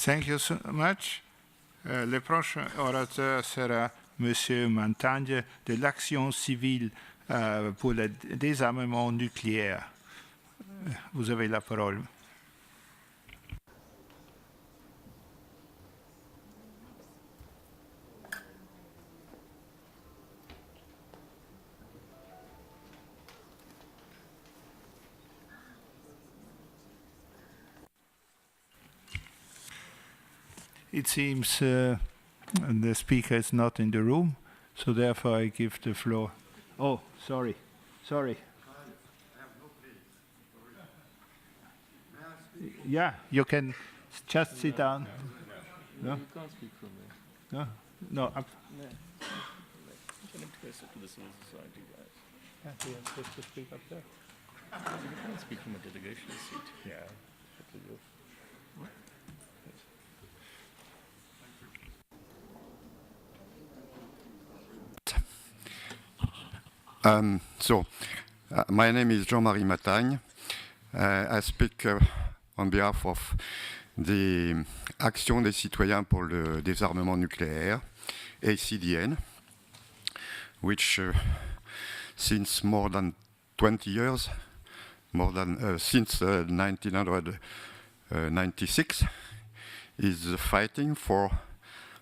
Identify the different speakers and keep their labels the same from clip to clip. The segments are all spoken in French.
Speaker 1: Thank you so much. Le prochain orateur sera M. Montagne de l'Action civile pour le désarmement nucléaire. Vous avez la parole. It seems the speaker is not in the room, so therefore I give the floor. Oh, sorry. Yeah, you can just sit down. No?
Speaker 2: You can't speak from there.
Speaker 1: No.
Speaker 2: I'm going to press it to the civil society guys.
Speaker 1: Yeah, he is supposed to speak up there.
Speaker 2: You can't speak from a delegation seat.
Speaker 1: Yeah, what to do?
Speaker 3: My name is Jean-Marie Matagne. I speak on behalf of the Action des citoyens pour le désarmement nucléaire, ACDN, which since more than 20 years, since 1996, is fighting for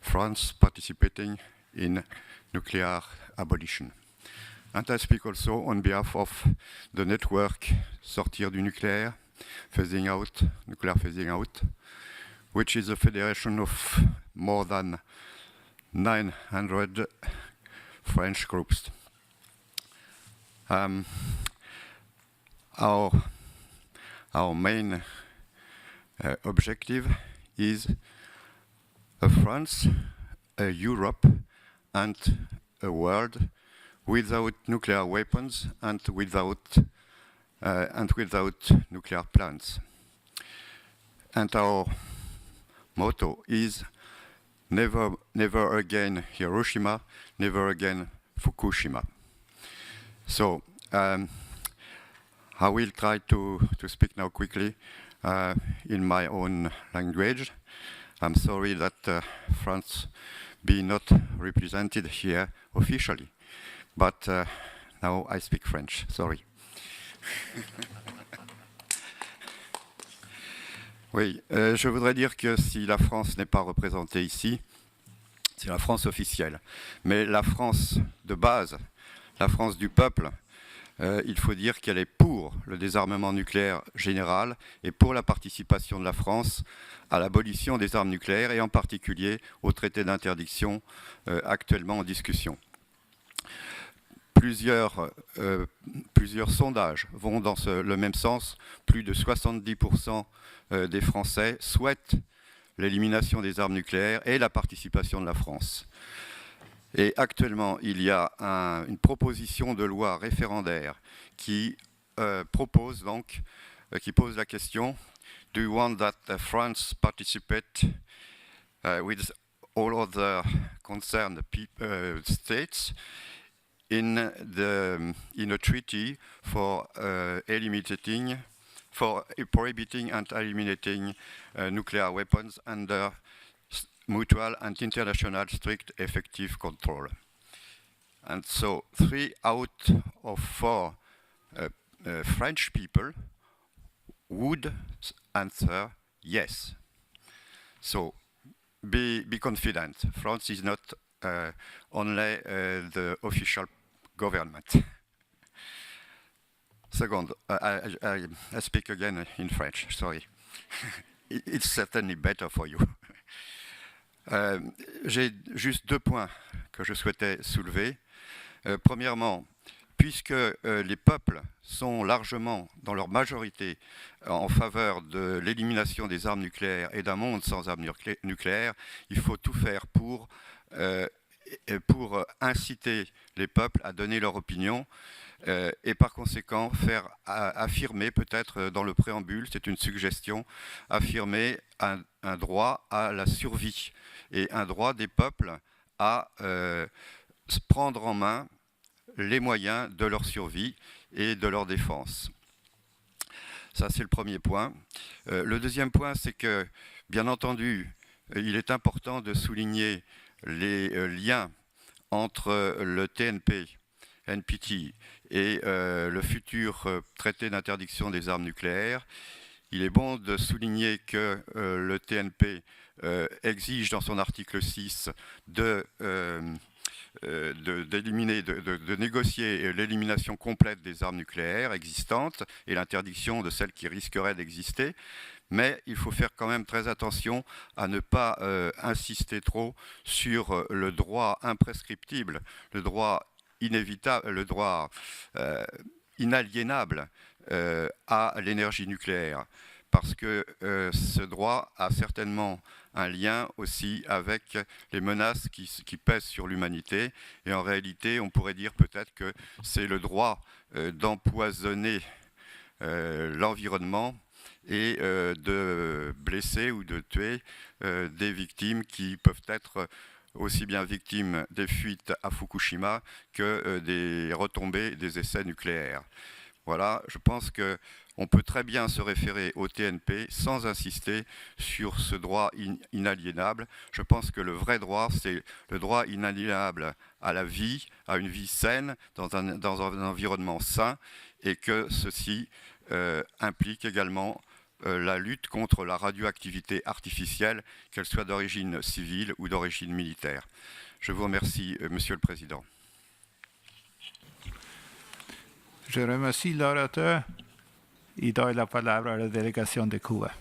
Speaker 3: France participating in nuclear abolition. And I speak also on behalf of the network Sortir du nucléaire, nuclear phasing out, which is a federation of more than 900 French groups. Our main objective is a France, a Europe, and a world without nuclear weapons and without nuclear plants. And our motto is never again Hiroshima, never again Fukushima. So I will try to speak now quickly in my own language. I'm sorry that France be not represented here officially. But now I speak French, sorry. Oui, je voudrais dire que si la France n'est pas représentée ici, c'est la France officielle. Mais la France de base, la France du peuple, il faut dire qu'elle est pour le désarmement nucléaire général et pour la participation de la France à l'abolition des armes nucléaires et en particulier au traité d'interdiction actuellement en discussion. Plusieurs sondages vont dans le même sens. Plus de 70% des Français souhaitent l'élimination des armes nucléaires et la participation de la France. Et actuellement, il y a une proposition de loi référendaire qui pose la question: Do you want that France participate with all other concerned states in a treaty for prohibiting and eliminating nuclear weapons under mutual and international strict effective control? And so 3 out of 4 French people would answer yes. So be confident. France is not only the official government. Second, I speak again in French, sorry. It's certainly better for you. J'ai juste 2 points que je souhaitais soulever. Premièrement, puisque les peuples sont largement, dans leur majorité, en faveur de l'élimination des armes nucléaires et d'un monde sans armes nucléaires, il faut tout faire pour inciter les peuples à donner leur opinion et par conséquent faire affirmer peut-être dans le préambule, c'est une suggestion, affirmer un droit à la survie et un droit des peuples à prendre en main les moyens de leur survie et de leur défense. Ça, c'est le premier point. Le deuxième point, c'est que Bien entendu, il est important de souligner les liens entre le TNP, NPT, et le futur traité d'interdiction des armes nucléaires. Il est bon de souligner que le TNP exige dans son article 6 de négocier l'élimination complète des armes nucléaires existantes et l'interdiction de celles qui risqueraient d'exister. Mais il faut faire quand même très attention à ne pas insister trop sur le droit imprescriptible, le droit inévitable, le droit inaliénable à l'énergie nucléaire, parce que ce droit a certainement un lien aussi avec les menaces qui pèsent sur l'humanité. Et en réalité, on pourrait dire peut-être que c'est le droit d'empoisonner l'environnement et de blesser ou de tuer des victimes qui peuvent être aussi bien victimes des fuites à Fukushima que des retombées des essais nucléaires. Voilà, je pense qu'on peut très bien se référer au TNP sans insister sur ce droit inaliénable. Je pense que le vrai droit, c'est le droit inaliénable à la vie, à une vie saine, dans un environnement sain, et que ceci implique également la lutte contre la radioactivité artificielle, qu'elle soit d'origine civile ou d'origine militaire. Je vous remercie, Monsieur le Président.
Speaker 1: Je remercie l'orateur et donne la parole à la délégation de Cuba.